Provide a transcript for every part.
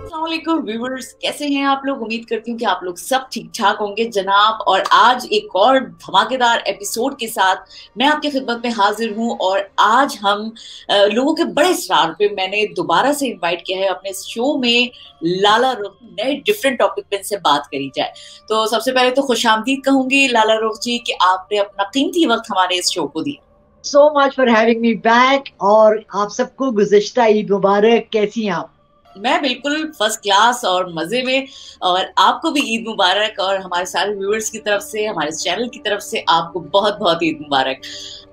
अस्सलामुअलैकुम व्यूअर्स, कैसे हैं आप लोग। उम्मीद करती हूँ कि आप लोग सब ठीक ठाक होंगे जनाब। और आज एक और धमाकेदार एपिसोड के साथ मैं आपकी खिदमत में हाजिर हूँ। और आज हम लोगों के बड़े इसरार पे मैंने दोबारा से इनवाइट किया है अपने शो में लाला रुख, नए डिफरेंट टॉपिक पे इनसे बात करी जाए। तो सबसे पहले तो खुशामदीद कहूंगी लाला रुख जी कि आपने अपना कीमती वक्त हमारे इस शो को दिया। So much for having me back। और आप सबको गुज़िश्ता ईद मुबारक। कैसी हैं आप? मैं बिल्कुल फर्स्ट क्लास और मजे में। और आपको भी ईद मुबारक, और हमारे सारे व्यूअर्स की तरफ से, हमारे चैनल की तरफ से आपको बहुत बहुत ईद मुबारक।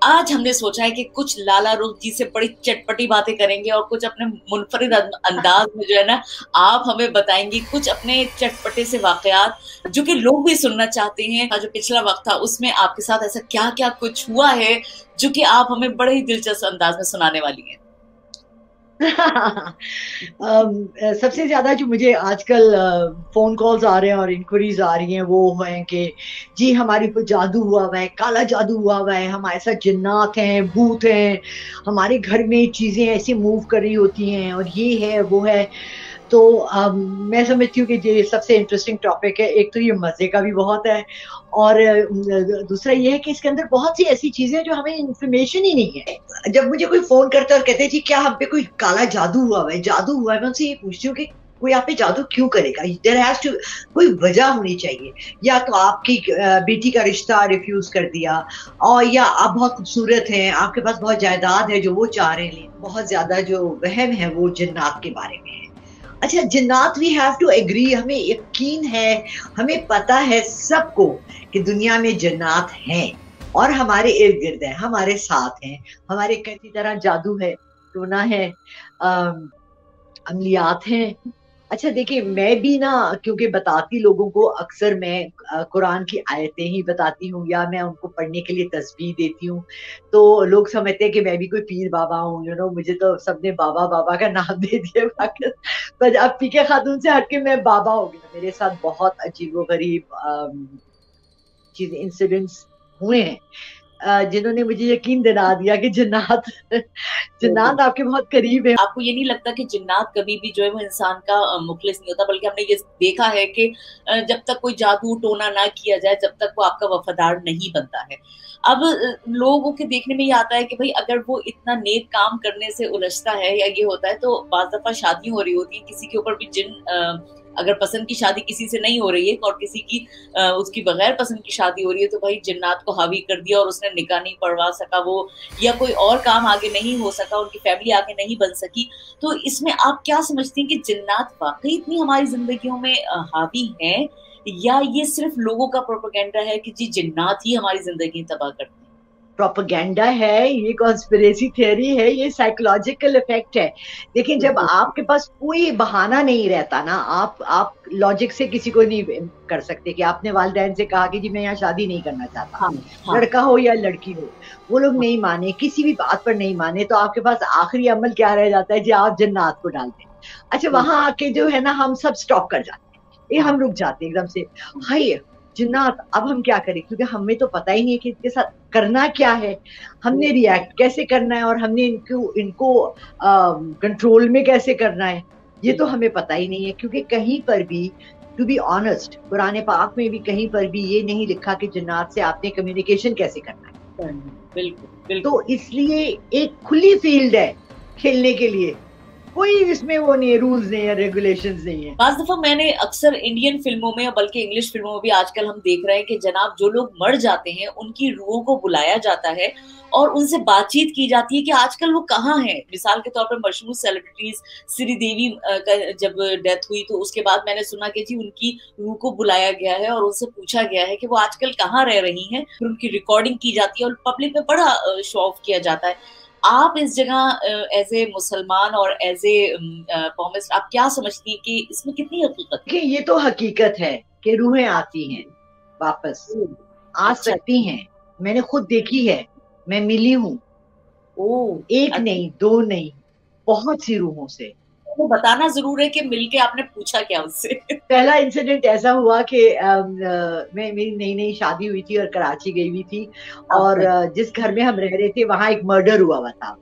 आज हमने सोचा है कि कुछ लाला रुख जी से बड़ी चटपटी बातें करेंगे और कुछ अपने मुनफरिद अंदाज में जो है ना, आप हमें बताएंगी कुछ अपने चटपटे से वाकयात जो कि लोग भी सुनना चाहते हैं। जो पिछला वक्त था उसमें आपके साथ ऐसा क्या क्या कुछ हुआ है जो कि आप हमें बड़े ही दिलचस्प अंदाज में सुनाने वाली हैं। सबसे ज्यादा जो मुझे आजकल फोन कॉल्स आ रहे हैं और इंक्वायरीज आ रही हैं वो हैं कि जी हमारे ऊपर जादू हुआ हुआ है, काला जादू हुआ हुआ है, हमारे साथ जिन्नात हैं, भूत हैं, हमारे घर में चीजें ऐसी मूव कर रही होती हैं और ये है वो है। तो मैं समझती हूँ कि ये सबसे इंटरेस्टिंग टॉपिक है। एक तो ये मजे का भी बहुत है और दूसरा ये है कि इसके अंदर बहुत सी ऐसी चीजें जो हमें इंफॉर्मेशन ही नहीं है। जब मुझे कोई फोन करता है और कहते हैं जी क्या हम पे कोई काला जादू हुआ है, जादू हुआ है, मैं उनसे ये पूछती हूँ कि कोई आप पे जादू क्यों करेगा? देयर हैज टू कोई वजह होनी चाहिए। या तो आपकी बेटी का रिश्ता रिफ्यूज कर दिया, और या आप बहुत खूबसूरत हैं, आपके पास बहुत जायदाद है जो वो चाह रहे हैं। बहुत ज्यादा जो वहम है वो जिन्नात के बारे में है। अच्छा, जिन्नात वी हैव टू एग्री, हमें यकीन है, हमें पता है सबको कि दुनिया में जिन्नात हैं और हमारे इर्द गिर्द है, हमारे साथ हैं, हमारे किसी तरह जादू है, टोना है, अमलियात हैं। अच्छा देखिए, मैं भी ना क्योंकि बताती लोगों को अक्सर मैं कुरान की आयतें ही बताती हूँ या मैं उनको पढ़ने के लिए तस्बीह देती हूँ, तो लोग समझते हैं कि मैं भी कोई पीर बाबा हूँ। मुझे तो सबने बाबा बाबा का नाम दे दिया। पर अब पीके खातून से हटके मैं बाबा हो गया। मेरे साथ बहुत अजीबोगरीब चीज इंसिडेंट्स हुए हैं जिन्होंने मुझे यकीन दिला दिया कि जिन्नात जिन्नात आपके बहुत करीब है। आपको ये नहीं लगता कि जिन्नात कभी भी जो है वो इंसान का मुखलिस नहीं होता, बल्कि हमने ये देखा है कि जब तक कोई जादू टोना ना किया जाए तब तक वो आपका वफादार नहीं बनता है। अब लोगों के देखने में ये आता है कि भाई अगर वो इतना नेक काम करने से उलझता है या ये होता है, तो बाज़ दफा शादी हो रही होती है, किसी के ऊपर भी जिन अगर पसंद की शादी किसी से नहीं हो रही है और किसी की उसकी बगैर पसंद की शादी हो रही है, तो भाई जिन्नात को हावी कर दिया और उसने निकाह नहीं पढ़वा सका वो, या कोई और काम आगे नहीं हो सका, उनकी फैमिली आगे नहीं बन सकी। तो इसमें आप क्या समझती हैं कि जिन्नात वाकई इतनी हमारी जिंदगियों में हावी हैं, या ये सिर्फ लोगों का प्रोपेगेंडा है कि जी जिन्नात ही हमारी जिंदगी तबाह करते हैं? प्रोपेगेंडा है, ये कॉन्स्पिरेसी थियरी है, ये साइकोलॉजिकल इफेक्ट है। देखिए, जब आपके पास कोई बहाना नहीं रहता ना, आप लॉजिक से किसी को नहीं कर सकते कि आपने वालिदैन से कहा कि जी मैं यहाँ शादी नहीं करना चाहता, हाँ। लड़का हो या लड़की हो, वो लोग नहीं माने, किसी भी बात पर नहीं माने, तो आपके पास आखिरी अमल क्या रह जाता है जी आप जिन्नात को डाल दें। अच्छा, वहां आके जो है ना हम सब स्टॉप कर जाते हैं, ये हम रुक जाते हैं एकदम से, हाय जिन्नात अब हम क्या करें, क्योंकि हमें तो पता ही नहीं है कि इसके साथ करना क्या है, हमने रिएक्ट कैसे करना है और हमने इनको कंट्रोल में कैसे करना है, ये तो हमें पता ही नहीं है। क्योंकि कहीं पर भी, टू बी ऑनेस्ट, कुरान पाक में भी कहीं पर भी ये नहीं लिखा कि जिन्नात से आपने कम्युनिकेशन कैसे करना है। बिल्कुल। तो इसलिए एक खुली फील्ड है खेलने के लिए, कोई इसमें वो नहीं है, रूल्स नहीं है, रेगुलेशंस नहीं है। बाज़ दफा मैंने अक्सर इंडियन फिल्मों में, बल्कि इंग्लिश फिल्मों में भी आजकल हम देख रहे हैं कि जनाब जो लोग मर जाते हैं उनकी रूहों को बुलाया जाता है और उनसे बातचीत की जाती है कि आजकल वो कहाँ हैं। मिसाल के तौर पर मशहूर सेलिब्रिटीज श्रीदेवी का जब डेथ हुई तो उसके बाद मैंने सुना कि जी उनकी रूह को बुलाया गया है और उनसे पूछा गया है कि वो आजकल कहाँ रह रही हैं, फिर उनकी रिकॉर्डिंग की जाती है और पब्लिक में बड़ा शो ऑफ किया जाता है। आप इस जगह एज ए मुसलमान और एज ए कॉमिस्ट आप क्या समझती हैं कि इसमें कितनी हकीकत है? ये तो हकीकत है कि रूहें आती हैं, वापस आ सकती हैं। मैंने खुद देखी है, मैं मिली हूँ, एक नहीं, दो नहीं, बहुत सी रूहों से। तो बताना जरूर है कि मिलके आपने पूछा क्या उससे? पहला इंसिडेंट ऐसा हुआ कि मेरी नई नई शादी हुई थी और कराची गई हुई थी, और जिस घर में हम रह रहे थे वहां एक मर्डर हुआ हुआ था।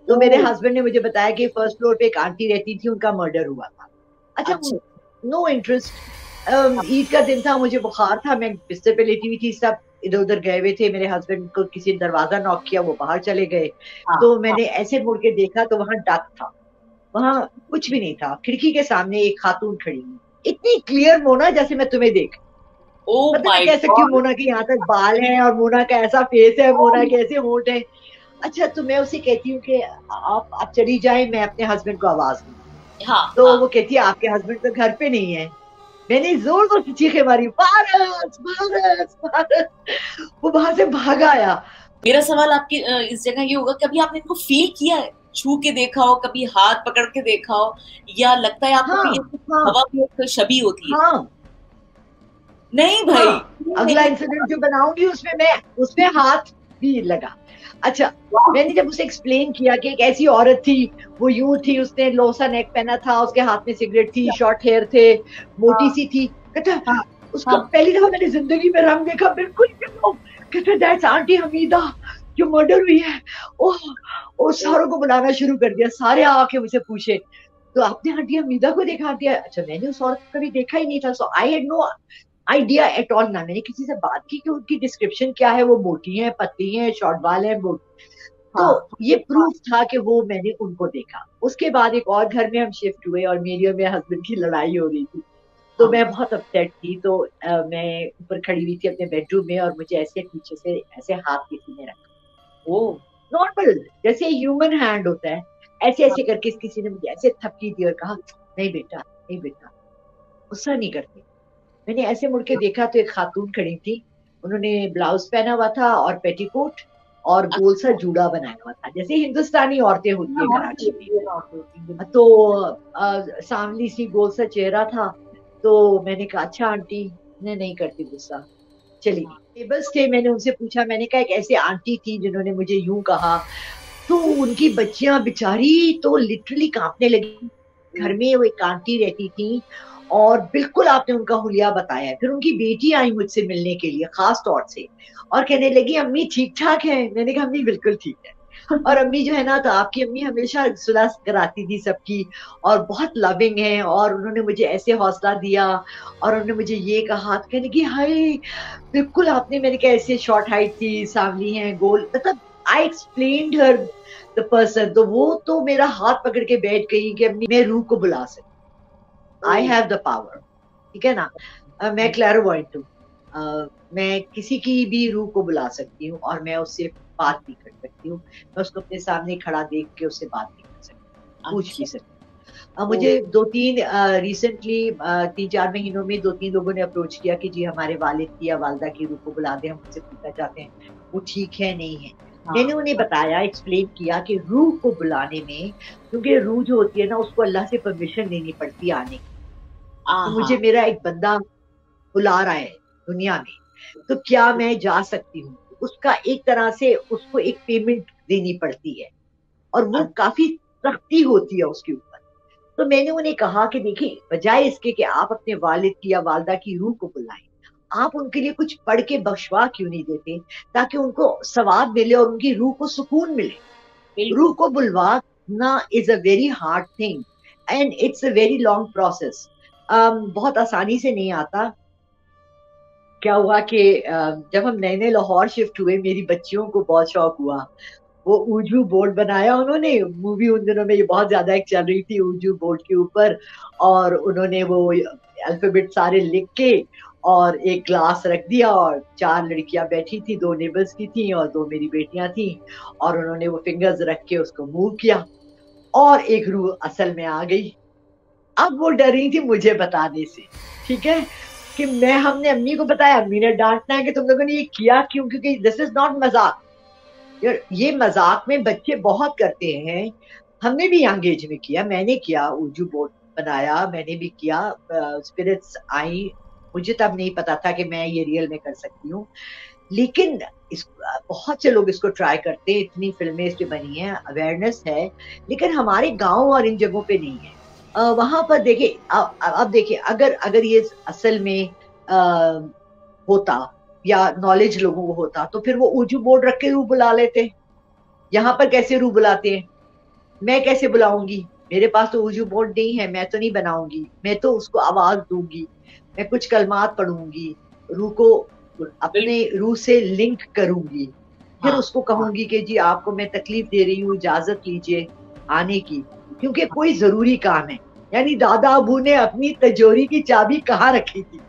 तो मेरे हस्बैंड ने मुझे बताया कि फर्स्ट फ्लोर पे एक आंटी रहती थी, उनका मर्डर हुआ था। अच्छा, अच्छा। No interest. ईद का दिन था, मुझे बुखार था, मैं बिस्तर पे लेटी हुई थी, सब इधर उधर गए हुए थे, मेरे हस्बैंड को किसी ने दरवाजा नॉक किया, वो बाहर चले गए, हाँ तो हाँ। मैंने ऐसे मुड़ के देखा तो वहां डक था, वहां कुछ भी नहीं था, खिड़की के सामने एक खातून खड़ी हुई, इतनी क्लियर मोना जैसे मैं तुम्हें देख, ओ मतलब मैं माय कह सकती हूँ गॉड। मोना के यहाँ तक बाल हैं और मोना का ऐसा फेस है, मोना के ऐसे होंठ है। अच्छा, तो मैं उसे कहती हूँ कि आप चली जाए, मैं अपने हस्बैंड को आवाज दूँ। हाँ तो हाँ। वो कहती है आपके हस्बैंड तो घर पे नहीं है। मैंने जोर जोर से चीखें मारी, भारत भारत भारत, वो बाहर से भागा आया। मेरा सवाल आपकी इस जगह ये होगा, कभी आपने इनको फील किया है, छू के देखा हो, कभी हाथ पकड़ के देखा हो, या लगता है आपको कि ये हाँ सिर्फ हाँ हवा की एक छवि होती है? हाँ नहीं भाई, हाँ, अगला नहीं। इंसिडेंट जो बनाऊंगी उसमें मैं, उसमें हाथ भी लगा। अच्छा, मैंने जब उसे एक्सप्लेन किया कि एक ऐसी औरत थी, वो यूं थी, उसने लोसा नेक पहना था, उसके हाथ में सिगरेट थी, शॉर्ट हेयर थे, मोटी हाँ सी थी, कहता हाँ उसका हाँ। पहली दफा मैंने जिंदगी में रंग देखा, बिल्कुल कहते दैट्स आंटी हमीदा जो मर्डर हुई है। ओह, और सारों को बुलाना शुरू कर दिया, सारे आके मुझसे पूछे तो आपने आंटी हमीदा को देखा? आंटी, अच्छा मैंने उस औरत को कभी देखा ही नहीं था, so I had no idea at all. ना मैंने किसी से बात की कि उनकी डिस्क्रिप्शन क्या है, वो मोटी है, पतली है, शॉर्ट बाल है, तो हाँ ये प्रूफ था कि वो मैंने उनको देखा। उसके बाद एक और घर में हम शिफ्ट हुए और मेरी और मेरे हस्बैंड की लड़ाई हो रही थी, तो हाँ। मैं बहुत अपसेट थी, तो मैं ऊपर खड़ी हुई थी अपने बेडरूम में और मुझे ऐसे पीछे से ऐसे हाथ किसी ने रखा, ओ। नॉर्मल जैसे ह्यूमन हैंड होता है, ऐसे हाँ ऐसे करके किसी ने मुझे ऐसे थपकी दी और कहा नहीं बेटा, नहीं बेटा, गुस्सा नहीं करते। मैंने ऐसे मुड़ के देखा तो एक खातून खड़ी थी, उन्होंने ब्लाउज पहना हुआ था और पेटीकोट और गोल सा जूड़ा बनाया हुआ था, जैसे हिंदुस्तानी औरतें होती है कराची में, तो सांवली सी गोल सा चेहरा था। तो मैंने कहा अच्छा आंटी, ने नहीं करती गुस्सा, चली गई। नेबर्स थे, मैंने उनसे पूछा, मैंने कहा एक ऐसे आंटी थी जिन्होंने मुझे यूं कहा, तो उनकी बच्चियां बेचारी तो लिटरली कांपने लगी। घर में वो एक आंटी रहती थी और बिल्कुल आपने उनका हुलिया बताया है। फिर उनकी बेटी आई मुझसे मिलने के लिए खास तौर से और कहने लगी अम्मी ठीक ठाक है। मैंने कहा अम्मी बिल्कुल ठीक है। और अम्मी जो है ना, तो आपकी अम्मी हमेशा सुलह कराती थी सबकी और बहुत लविंग है, और उन्होंने मुझे ऐसे हौसला दिया और उन्होंने मुझे ये कहा, तो कहने की हाय बिल्कुल आपने, मैंने कहा ऐसे शॉर्ट हाइट थी, सांवली है, गोल, मतलब आई एक्सप्लेन्ड हर द पर्सन, तो वो तो मेरा हाथ पकड़ के बैठ गई कि अम्मी मैं रूह को बुला सकती, आई हैव द पावर, ठीक है ना। मैं क्लैरवॉयंट हूँ, मैं किसी की भी रूह को बुला सकती हूँ और मैं उससे बात भी कर सकती हूँ, मैं उसको अपने सामने खड़ा देख के उससे बात भी कर सकती हूँ, पूछ भी अच्छा। सकती हूँ। ओ। मुझे दो तीन रिसेंटली 3-4 महीनों में 2-3 लोगों ने अप्रोच किया कि जी हमारे वालिद की या वालदा की रूह को बुला दें, हम उनसे पूछना चाहते हैं वो ठीक है नहीं है। मैंने हाँ उन्हें बताया, एक्सप्लेन किया कि रूह को बुलाने में, क्योंकि रूह जो होती है ना उसको अल्लाह से परमिशन लेनी पड़ती है आने की। तो हाँ मुझे मेरा एक बंदा बुला रहा है दुनिया में, तो क्या मैं जा सकती हूँ? उसका एक तरह से उसको एक पेमेंट देनी पड़ती है और वो हाँ। काफी सख्ती होती है उसके ऊपर। तो मैंने उन्हें कहा कि देखिए बजाय इसके कि आप अपने वालिद की या वालदा की रूह को बुलाएं, आप उनके लिए कुछ पढ़ के बख्शवा क्यों नहीं देते, ताकि उनको सवाब मिले और उनकी रूह को सुकून मिले। रूह बिल्कुल। को बुलवाना is a very hard thing and it's a very long process, बहुत आसानी से नहीं आता। क्या हुआ कि जब हम नए नए लाहौर शिफ्ट हुए, मेरी बच्चियों को बहुत शौक हुआ, वो ऊजू बोर्ड बनाया उन्होंने, मूवी उन दिनों में ये बहुत ज्यादा एक चल रही थी ऊजू बोर्ड के ऊपर, और उन्होंने वो अल्फाबेट सारे लिख के और एक ग्लास रख दिया और 4 लड़कियां बैठी थी, 2 नेबर्स की थी और 2 मेरी बेटियां थी, और उन्होंने वो फिंगर्स रख के उसको मूव किया और एक रूह असल में आ गई। अब वो डरी थी मुझे बताने से, ठीक है, कि मैं, हमने अम्मी को बताया, अम्मी ने डांटना है कि तुम लोगों ने ये किया क्यों, क्योंकि दिस इज नॉट मजाक यार, ये मजाक में बच्चे बहुत करते हैं। हमने भी यंग एज में किया, मैंने किया, उर्जू बोर्ड बनाया, मैंने भी किया, स्पिरिट्स आई, मुझे तब नहीं पता था कि मैं ये रियल में कर सकती हूँ, लेकिन इस बहुत से लोग इसको ट्राई करते हैं, इतनी फिल्में इस पे बनी हैं, अवेयरनेस है, लेकिन हमारे गांव और इन जगहों पे नहीं है। वहां पर देखिए, अब देखिए, अगर अगर ये असल में होता या नॉलेज लोगों को होता तो फिर वो ऊजू बोर्ड रख के रूह बुला लेते। यहाँ पर कैसे रूह बुलाते हैं, मैं कैसे बुलाऊंगी? मेरे पास तो वजू बोर्ड नहीं है, मैं तो नहीं बनाऊंगी, मैं तो उसको आवाज दूंगी, मैं कुछ कलमात पढ़ूंगी, रूह को अपने रूह से लिंक करूंगी, फिर हाँ उसको कहूंगी कि जी आपको मैं तकलीफ दे रही हूँ, इजाजत लीजिए आने की, क्योंकि कोई जरूरी काम है। यानी दादा अबू ने अपनी तिजोरी की चाबी कहाँ रखी थी?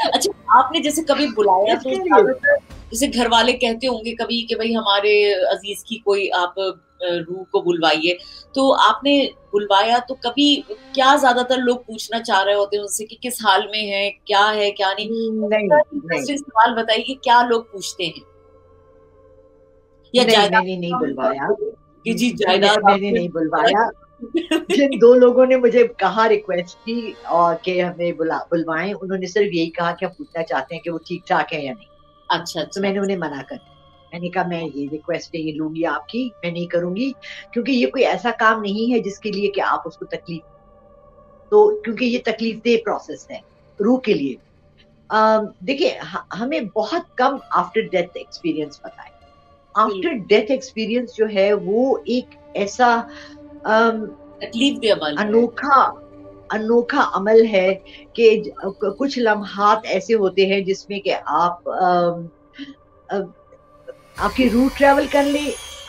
अच्छा, आपने जैसे कभी बुलाया तो इसके लिए ज्यादातर जैसे घर वाले कहते होंगे कभी कि भाई हमारे अजीज की कोई आप रूह को बुलवाइए, तो आपने बुलवाया तो कभी क्या ज्यादातर लोग पूछना चाह रहे होते हैं उनसे कि किस हाल में है, क्या है क्या नहीं? नहीं नहीं इंटरेस्टिंग सवाल बताइए कि क्या लोग पूछते हैं, या नहीं, मैंने नहीं जायदाद बुलवाया। कि जी जायदाद मैंने आपने नहीं बुलवाया। जिन दो लोगों ने मुझे कहा, रिक्वेस्ट की और कि हमें बुलवाएं, उन्होंने सिर्फ यही कहा कि हम पूछना चाहते हैं कि वो ठीक ठाक है या नहीं। अच्छा तो अच्छा। मैंने उन्हें मना कर दिया। मैंने कहा मैं ये रिक्वेस्ट है ये लूंगी आपकी, मैं नहीं करूंगी, क्योंकि ये कोई ऐसा काम नहीं है जिसके लिए कि आप उसको तकलीफ, तो क्योंकि ये तकलीफ दे प्रोसेस है रूह के लिए। देखिए हमें बहुत कम आफ्टर डेथ एक्सपीरियंस पता है। आफ्टर डेथ एक्सपीरियंस जो है वो एक ऐसा तकलीफ दे अमल है। अनोखा अनोखा अमल है कि कुछ लम्हात ऐसे होते हैं जिसमें कि आप आपकी रूह ट्रेवल कर ले,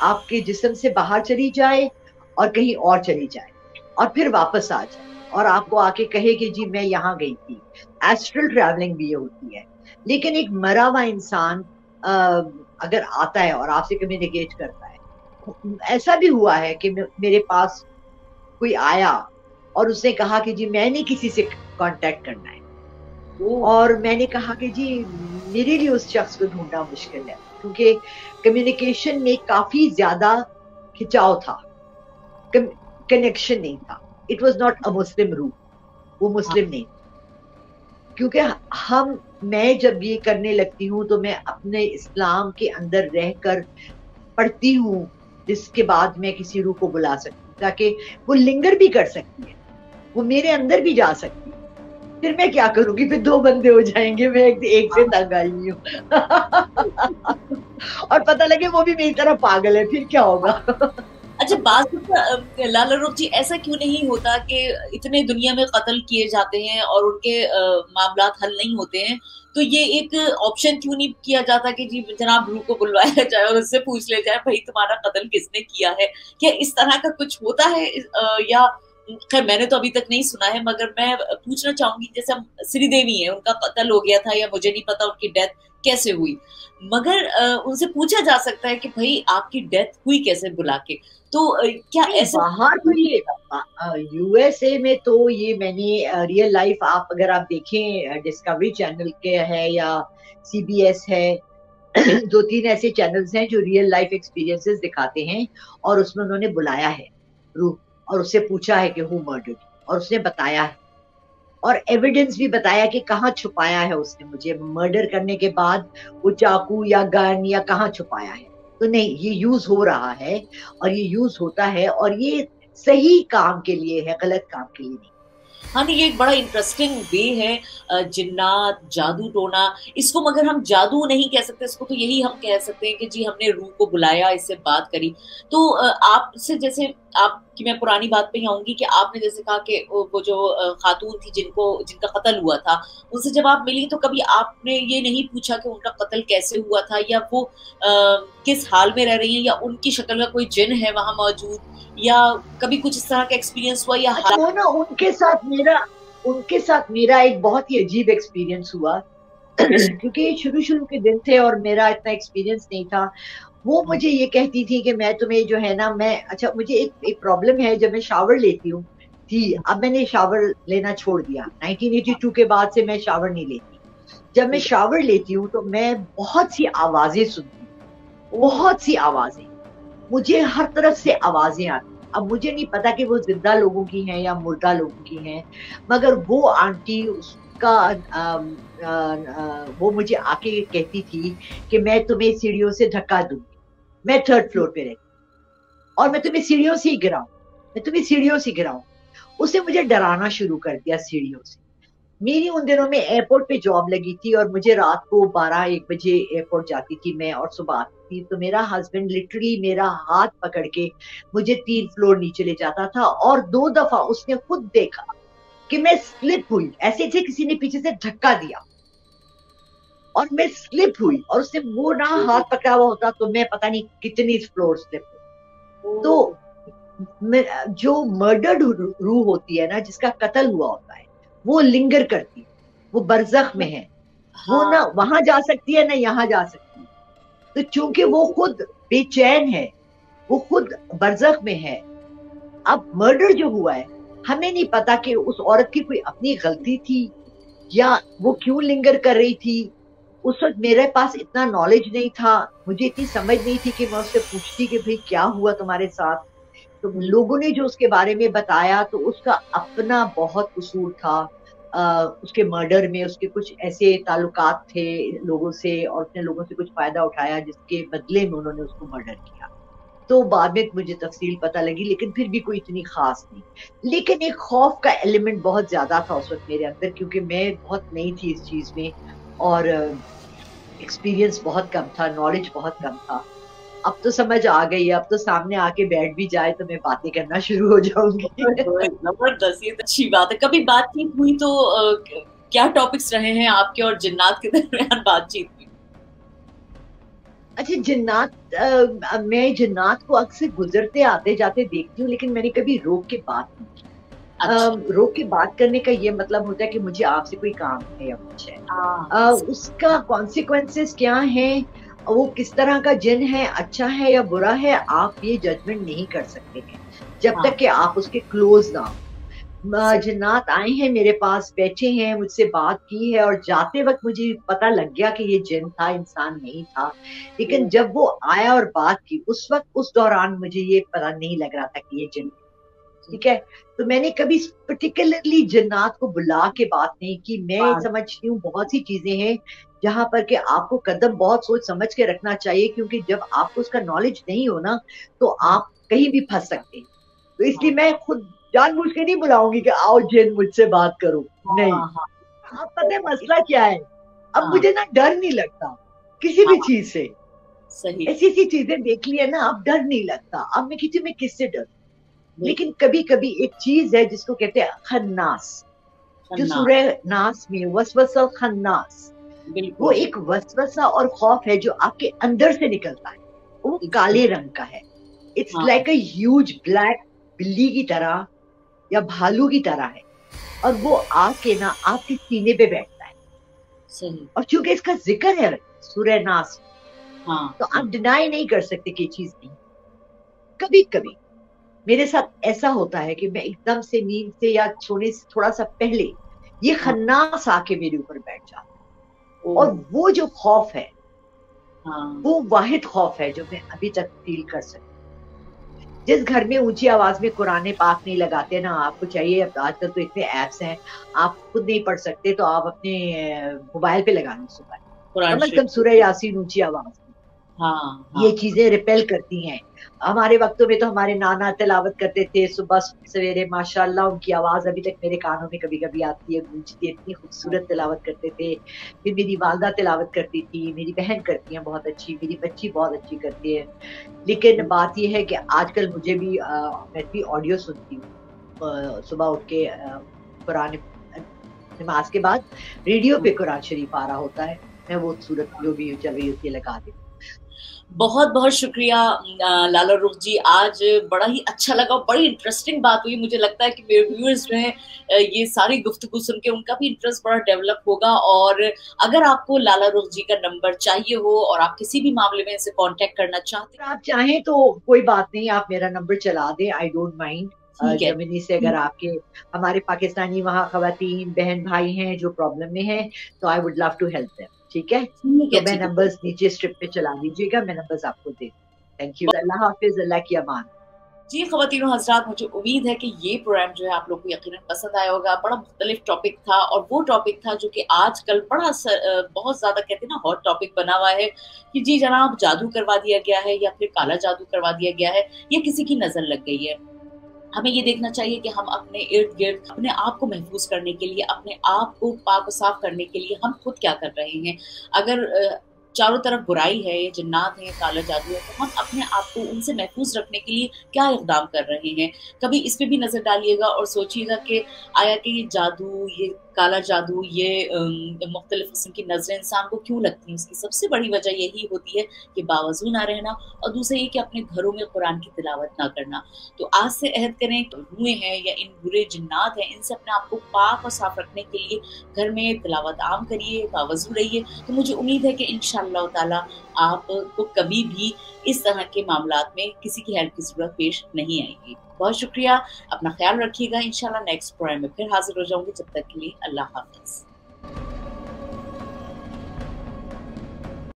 आपके जिस्म से बाहर चली जाए और कहीं और चली जाए और फिर वापस आ जाए और आपको आके कहे कि जी मैं यहाँ गई थी। एस्ट्रल ट्रैवलिंग भी ये होती है। लेकिन एक मरा हुआ इंसान अगर आता है और आपसे कम्युनिकेट करता है, ऐसा भी हुआ है कि मेरे पास कोई आया और उसने कहा कि जी मैंने किसी से कांटेक्ट करना है, और मैंने कहा कि जी मेरे लिए उस शख्स को ढूंढना मुश्किल है, क्योंकि कम्युनिकेशन में काफी ज्यादा खिंचाव था, कनेक्शन नहीं था। इट वॉज नॉट अ मुस्लिम रूह, वो मुस्लिम नहीं। क्योंकि मैं जब ये करने लगती हूँ तो मैं अपने इस्लाम के अंदर रहकर पढ़ती हूँ, जिसके बाद मैं किसी रूह को बुला सकती हूँ, ताकि वो लिंगर भी कर सकती है, वो मेरे अंदर भी जा सकती है। फिर मैं क्या करूंगी, फिर दो बंदे हो जाएंगे, मैं एक से तंग आई हूँ। और पता लगे वो भी मेरी तरह पागल है, फिर क्या होगा? अच्छा, लाला रुख जी, ऐसा क्यों नहीं होता कि इतने दुनिया में कत्ल किए जाते हैं और उनके मामलात हल नहीं होते हैं, तो ये एक ऑप्शन क्यों नहीं किया जाता कि जी जनाब रूह को बुलवाया जाए और उससे पूछ ले जाए भाई तुम्हारा कत्ल किसने किया है? क्या इस तरह का कुछ होता है? या खैर मैंने तो अभी तक नहीं सुना है, मगर मैं पूछना चाहूंगी, जैसे हम श्रीदेवी हैं, उनका कत्ल हो गया था या मुझे नहीं पता उनकी डेथ कैसे हुई, मगर उनसे पूछा जा सकता है कि भाई आपकी डेथ हुई कैसे बुला के, तो क्या ऐसा बाहर तो ये यूएसए में तो ये मैंने रियल लाइफ, आप अगर आप देखें डिस्कवरी चैनल के है या सीबीएस है, दो तीन ऐसे चैनल्स हैं जो रियल लाइफ एक्सपीरियंसेस दिखाते हैं, और उसमें उन्होंने बुलाया है रूह और उससे पूछा है कि हु मर्डर्ड, और उसने बताया है और एविडेंस भी बताया कि कहाँ छुपाया है उसने मुझे मर्डर करने के बाद, वो चाकू या गन या कहाँ छुपाया है। तो नहीं, ये यूज हो रहा है और ये यूज होता है और ये सही काम के लिए है, गलत काम के लिए नहीं। हाँ नहीं, ये एक बड़ा इंटरेस्टिंग वे है, जिन्नात, जादू टोना, इसको मगर हम जादू नहीं कह सकते, इसको तो यही हम कह सकते हैं कि जी हमने रूह को बुलाया, इससे बात करी। तो आपसे जैसे आपकी मैं पुरानी बात पे ही आऊंगी कि आपने जैसे कहा कि वो जो खातून थी जिनका कत्ल हुआ था, उनसे जब आप मिली तो कभी आपने ये नहीं पूछा कि उनका कत्ल कैसे हुआ था, या वो किस हाल में रह रही है, या उनकी शक्ल का कोई जिन है वहां मौजूद, या कभी कुछ इस तरह का एक्सपीरियंस हुआ? या अच्छा, वो ना उनके साथ मेरा एक बहुत ही अजीब एक्सपीरियंस हुआ। क्योंकि शुरू शुरू के दिन थे और मेरा इतना एक्सपीरियंस नहीं था। वो मुझे ये कहती थी कि मैं तुम्हें जो है ना, मैं अच्छा मुझे एक प्रॉब्लम है, जब मैं शावर लेती हूँ थी, अब मैंने शावर लेना छोड़ दिया, 1982 के बाद से मैं शावर नहीं लेती। जब मैं शावर लेती हूँ तो मैं बहुत सी आवाजें सुनती हूँ, बहुत सी आवाजें, मुझे हर तरफ से आवाजें आती। अब मुझे नहीं पता कि वो जिंदा लोगों की हैं या मुर्दा लोगों की हैं, मगर वो आंटी उसका वो मुझे आके कहती थी कि मैं तुम्हें सीढ़ियों से धक्का दूंगी, मैं थर्ड फ्लोर पे रहती और मैं तुम्हें सीढ़ियों से ही गिराऊं, मैं तुम्हें सीढ़ियों से गिराऊं। उसने मुझे डराना शुरू कर दिया सीढ़ियों से। मेरी उन दिनों में एयरपोर्ट पे जॉब लगी थी और मुझे रात को 12-1 बजे एयरपोर्ट जाती थी मैं और सुबह थी तो मेरा हस्बैंड लिटरली मेरा हाथ पकड़ के मुझे 3 फ्लोर नीचे ले जाता था, और 2 दफा उसने खुद देखा कि मैं स्लिप हुई, ऐसे से किसी ने पीछे से धक्का दिया और मैं स्लिप हुई, और उसने वो ना हाथ पकड़ा हुआ होता तो मैं पता नहीं कितनी फ्लोर स्लिप हुई। तो जो मर्डर्ड रूह होती है ना, जिसका कत्ल हुआ होता है, वो लिंगर करती है, वो बरज़ख में है, वो ना वहां जा सकती है ना यहाँ जा सकती है। तो चूंकि वो खुद बेचैन है, वो खुद बरज़ख में है। अब मर्डर जो हुआ है, हमें नहीं पता कि उस औरत की कोई अपनी गलती थी या वो क्यों लिंगर कर रही थी। उस वक्त मेरे पास इतना नॉलेज नहीं था, मुझे इतनी समझ नहीं थी कि मैं उससे पूछती कि भाई क्या हुआ तुम्हारे साथ। तो लोगों ने जो उसके बारे में बताया तो उसका अपना बहुत कसूर था। उसके मर्डर में उसके कुछ ऐसे ताल्लुकात थे लोगों से, और उसने लोगों से कुछ फायदा उठाया जिसके बदले में उन्होंने उसको मर्डर किया। तो बाद में मुझे तफसील पता लगी, लेकिन फिर भी कोई इतनी खास नहीं। लेकिन एक खौफ का एलिमेंट बहुत ज्यादा था उस वक्त मेरे अंदर, क्योंकि मैं बहुत नई थी इस चीज में और एक्सपीरियंस बहुत कम था, नॉलेज बहुत कम था। अब तो समझ आ गई है, अब तो सामने आके बैठ भी जाए तो मैं बातें करना शुरू हो जाऊंगी। जबरदस्त, ये तो अच्छी बात है। कभी बातचीत हुई तो क्या टॉपिक्स रहे हैं आपके और जिन्नात के दरमियान बातचीत में? अच्छा, जिन्नात, मैं जिन्नात को अक्सर गुजरते आते जाते देखती हूँ, लेकिन मैंने कभी रोक के बात नहीं की। अच्छा। रोक के बात करने का ये मतलब होता है कि मुझे आपसे कोई काम है या कुछ है। उसका कॉन्सिक्वेंसेस क्या है, वो किस तरह का जिन है, अच्छा है या बुरा है, आप ये जजमेंट नहीं कर सकते हैं जब तक कि आप उसके क्लोज ना हो। जिन्नात आए हैं मेरे पास, बैठे हैं, मुझसे बात की है, और जाते वक्त मुझे पता लग गया कि ये जिन था, इंसान नहीं था। लेकिन जब वो आया और बात की, उस वक्त उस दौरान मुझे ये पता नहीं लग रहा था कि ये जिन, ठीक है। तो मैंने कभी पर्टिकुलरली जिन्नात को बुला के बात नहीं की। मैं समझती हूँ बहुत सी चीजें हैं जहां पर के आपको कदम बहुत सोच समझ के रखना चाहिए, क्योंकि जब आपको उसका नॉलेज नहीं हो ना तो आप कहीं भी फंस सकते हैं। तो इसलिए मैं खुद जानबूझ के नहीं बुलाऊंगी कि आओ जिन मुझसे बात करो, नहीं। आप पता है मसला क्या है, अब मुझे ना डर नहीं लगता किसी भी चीज से। सही। ऐसी चीजें देख ली है ना, अब डर नहीं लगता। अब मैं किसी में किससे डर, लेकिन कभी कभी एक चीज है जिसको कहते हैं खन्नास, जो सूरह नास में वसवसा खन्नास, वो एक वसवसा और खौफ है जो आपके अंदर से निकलता है। वो काले रंग का है, it's like a huge black बिल्ली की तरह या भालू की तरह है, और वो आके ना आपके सीने पे बैठता है। सही। और चूंकि इसका जिक्र है सूरह नास, तो आप डिनाई नहीं कर सकते कि चीज नहीं। कभी कभी मेरे साथ ऐसा होता है कि मैं एकदम से नींद से या सोने से थोड़ा सा पहले ये खन्नास आके मेरे ऊपर बैठ जाता है, और वो जो खौफ है, वो वाहिद खौफ है जो मैं अभी तक फील कर सकती। जिस घर में ऊंची आवाज में कुरान पाक नहीं लगाते ना, आपको चाहिए, आजकल तो इतने ऐप्स हैं, आप खुद नहीं पढ़ सकते तो आप अपने मोबाइल पे लगा लें सुबह, कम से कम सूरह यासीन ऊंची आवाज में। ये चीजें रिपेल करती हैं। हमारे वक्तों में तो हमारे नाना तिलावत करते थे सुबह सवेरे, माशाल्लाह उनकी आवाज अभी तक मेरे कानों में कभी कभी आती है, गूंजती है, इतनी खूबसूरत तिलावत करते थे। फिर मेरी वालदा तिलावत करती थी, मेरी बहन करती है बहुत अच्छी, मेरी बच्ची बहुत अच्छी करती है। लेकिन बात यह है कि आजकल मुझे भी मैं भी ऑडियो सुनती हूँ सुबह उठ के, कुरान नमाज के बाद रेडियो पे कुरान शरीफ आ रहा होता है, मैं वो सूरत जो भी चल रही होती है लगा देती हूँ। बहुत बहुत शुक्रिया लाला रुख जी, आज बड़ा ही अच्छा लगा, बड़ी इंटरेस्टिंग बात हुई। मुझे लगता है कि मेरे व्यूअर्स जो हैं ये सारी गुफ्तगू सुन के उनका भी इंटरेस्ट बड़ा डेवलप होगा। और अगर आपको लाला रुख जी का नंबर चाहिए हो और आप किसी भी मामले में इनसे कांटेक्ट करना चाहते हैं, आप चाहें तो कोई बात नहीं, आप मेरा नंबर चला दें, आई डोंट माइंड। जर्मनी से अगर आपके हमारे पाकिस्तानी वहाँ खवातीन बहन भाई हैं जो प्रॉब्लम में हैं, तो I would love to help them, ठीक है। तो मैं नंबर्स नीचे स्ट्रिप पे चला दीजिएगा, मैं नंबर्स आपको दे। थैंक यू, अल्लाह हाफिज, अल्लाह की अमान। जी खवातीनो हजरात, मुझे उम्मीद है कि ये प्रोग्राम जो है आप लोग को यकीनन पसंद आया होगा। बड़ा मुख्तलिफ टॉपिक था, और वो टॉपिक था जो कि आजकल बड़ा बहुत ज्यादा कहते हैं ना हॉट टॉपिक बना हुआ है कि जी जनाब जादू करवा दिया गया है या फिर काला जादू करवा दिया गया है, या किसी की नजर लग गई है। हमें ये देखना चाहिए कि हम अपने इर्द गिर्द अपने आप को महफूज करने के लिए, अपने आप को पाक साफ करने के लिए हम खुद क्या कर रहे हैं। अगर चारों तरफ बुराई है, ये जिन्नात हैं, काला जादू है, तो हम अपने आप को उनसे महफूज रखने के लिए क्या इकदाम कर रहे हैं? कभी इस पे भी नजर डालिएगा और सोचिएगा कि आया कि ये जादू, ये काला जादू, ये मुख्तलिफ किस्म की नजरें इंसान को क्यों लगती हैं? उसकी सबसे बड़ी वजह यही होती है कि बावजू ना रहना, और दूसरा ये कि अपने घरों में कुरान की तिलावत ना करना। तो आज से अहद करें, रूहें हैं या इन बुरे जिन्नात हैं, इनसे अपने आप को पाक और साफ रखने के लिए घर में तिलावत आम करिए, बावजू रहिए। तो मुझे उम्मीद है कि इंशाअल्लाह ताला आपको कभी भी इस तरह के मामलात में किसी की हेल्प की ज़रूरत पेश नहीं आएगी। बहुत शुक्रिया, अपना ख़्याल रखिएगा। इंशाअल्लाह नेक्स्ट प्रोग्राम में फिर हाज़िर हो जाऊँगी, जब तक के लिए अल्लाह हाफ़िज़।